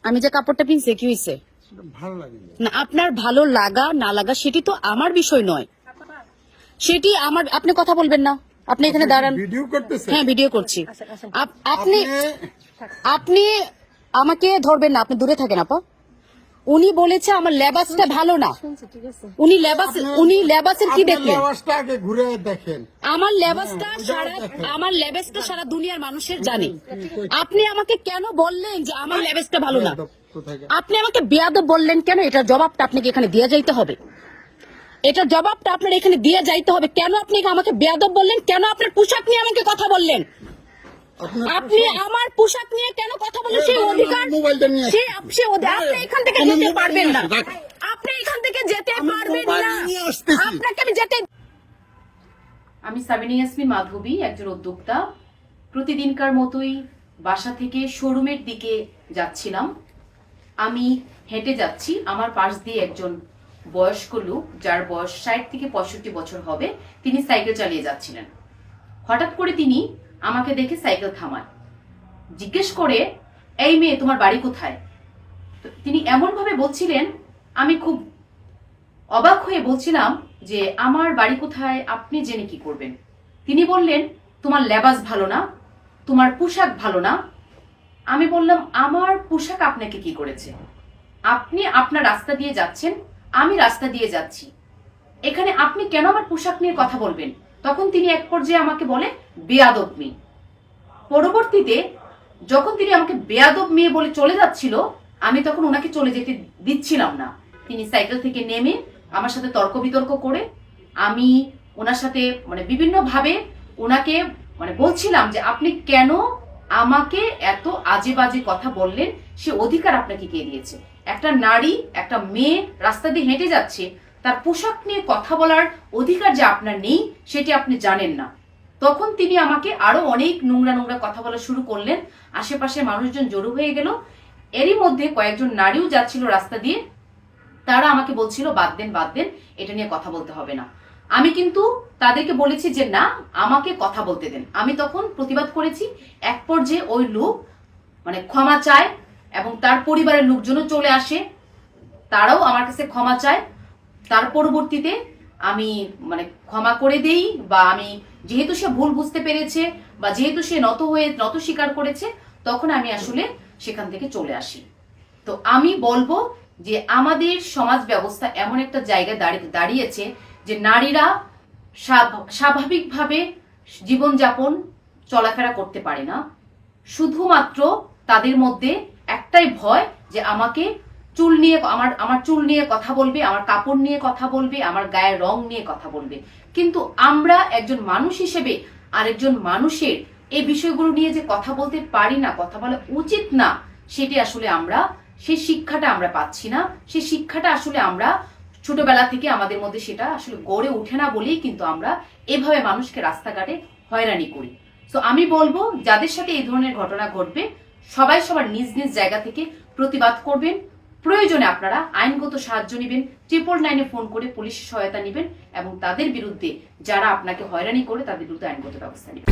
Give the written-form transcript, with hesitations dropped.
আমি যে কাপড়টা পিনছি কি হইছে? ভালো লাগে না, আপনার ভালো লাগা না লাগা সেটি তো আমার বিষয় নয়, সেটি আমার। আপনি কথা বলবেন না, আপনি এখানে দাঁড়ান। ভিডিও করতেছে। হ্যাঁ, ভিডিও করছি। আপনি আপনি আমাকে ধরবেন না, আপনি দূরে থাকেন আপা। উনি বলেছে আমার লেবাসটা ভালো না। উনি লেবাসের কি দেখলেন? লেবাসটা আগে ঘুরে দেখেন। আমার লেবাসটা সারা দুনিয়ার মানুষের জানে। আপনি আমাকে কেন বললেন যে আমার লেবাসটা ভালো না? আপনি আমাকে বেয়াদব বললেন কেন? এটার জবাবটা আপনাকে এখানে দিয়ে যাইতে হবে। এটার জবাবটা আপনার এখানে দিয়ে যাইতে হবে। কেন আপনি আমাকে বেয়াদব বললেন? কেন আপনার পোশাক নিয়ে আমাকে কথা বললেন? আপনি আমার পোশাক নিয়ে কেন কথা বলেন? সেই অধিকার আপনি এখান থেকে যেতে পারবেন না। আপনি এখান থেকে যেতে পারবেন না। আপনাকে আমি যেতে। আমি সাবিনা ইয়াসমিন মাধবী, একজন উদ্যোক্তা। প্রতিদিনকার মতোই বাসা থেকে শোরুমের দিকে যাচ্ছিলাম। আমি হেঁটে যাচ্ছি, আমার পাশ দিয়ে একজন বয়স্ক লোক, যার বয়স 60 থেকে 65 বছর হবে, তিনি সাইকেল চালিয়ে যাচ্ছিলেন। হঠাৎ করে তিনি আমাকে দেখে সাইকেল থামায়, জিজ্ঞেস করে, এই মেয়ে, তোমার বাড়ি কোথায়? তিনি এমন ভাবে বলছিলেন, আমি খুব অবাক হয়ে বলছিলাম যে আমার বাড়ি কোথায় আপনি জেনে কি করবেন? তিনি বললেন, তোমার লেবাস ভালো না, তোমার পোশাক ভালো না। আমি বললাম, আমার পোশাক আপনাকে কি করেছে? আপনি আপনার রাস্তা দিয়ে যাচ্ছেন, আমি রাস্তা দিয়ে যাচ্ছি, এখানে আপনি কেন আমার পোশাক নিয়ে কথা বলবেন? তখন তিনি এক পর্যায়ে আমাকে বলে, বেয়াদব মেয়ে। পরবর্তীতে যখন তিনি আমাকে বেয়াদব মেয়ে বলে চলে যাচ্ছিল, আমি তখন ওনাকে চলে যেতে দিচ্ছিলাম না। তিনি সাইকেল থেকে নেমে আমার সাথে তর্ক বিতর্ক করে, আমি ওনার সাথে বিভিন্ন ভাবে ওনাকে বলছিলাম যে আপনি কেন আমাকে এত আজে বাজে কথা বললেন, সে অধিকার আপনাকে কে দিয়েছে? একটা নারী, একটা মেয়ে রাস্তা দিয়ে হেঁটে যাচ্ছে, তার পোশাক নিয়ে কথা বলার অধিকার যে আপনার নেই, সেটি আপনি জানেন না। তখন তিনি আমাকে আরো অনেক নোংরা নোংরা কথা বলা শুরু করলেন। আশেপাশে মানুষজন জড়ো হয়ে গেল। এরই মধ্যে কয়েকজন নারীও যাচ্ছিল রাস্তা দিয়ে, তারা আমাকে বলছিল, বাদ দেন বাদ দেন, এটা নিয়ে কথা বলতে হবে না। আমি কিন্তু তাদেরকে বলেছি যে না, আমাকে কথা বলতে দেন। আমি তখন প্রতিবাদ করেছি। এক পর্যায়ে ওই লোক ক্ষমা চায় এবং তার পরিবারের লোকজনও চলে আসে, তারাও আমার কাছে ক্ষমা চায়। তার পরবর্তীতে আমি ক্ষমা করে দেই, বা আমি যেহেতু সে ভুল বুঝতে পেরেছে বা যেহেতু সে নত স্বীকার করেছে, তখন আমি আসলে সেখান থেকে চলে আসি। তো আমি বলবো যে আমাদের সমাজ ব্যবস্থা এমন একটা জায়গায় দাঁড়িয়েছে যে নারীরা স্বাভাবিকভাবে জীবনযাপন চলাফেরা করতে পারে না। শুধুমাত্র তাদের মধ্যে একটাই ভয় যে আমাকে চুল নিয়ে, আমার চুল নিয়ে কথা বলবে, আমার কাপড় নিয়ে কথা বলবে, আমার গায়ের রং নিয়ে কথা বলবে। কিন্তু আমরা একজন মানুষ হিসেবে আরেকজন মানুষের এই বিষয়গুলো নিয়ে যে কথা বলতে পারি না, কথা বলা উচিত না, সেটি আসলে সেই শিক্ষাটা আমরা পাচ্ছি না। সেই শিক্ষাটা আসলে আমরা ছোটবেলা থেকে আমাদের মধ্যে সেটা আসলে গড়ে ওঠে না বলেই কিন্তু আমরা এভাবে মানুষকে রাস্তাঘাটে হয়রানি করি। তো আমি বলবো, যাদের সাথে এই ধরনের ঘটনা ঘটবে, সবাই সবার নিজ নিজ জায়গা থেকে প্রতিবাদ করবেন। প্রয়োজনে আপনারা আইনগত সাহায্য নেবেন, 999-এ ফোন করে পুলিশের সহায়তা নেবেন এবং তাদের বিরুদ্ধে, যারা আপনাকে হয়রানি করে, তাদের বিরুদ্ধে আইনগত ব্যবস্থা নেবেন।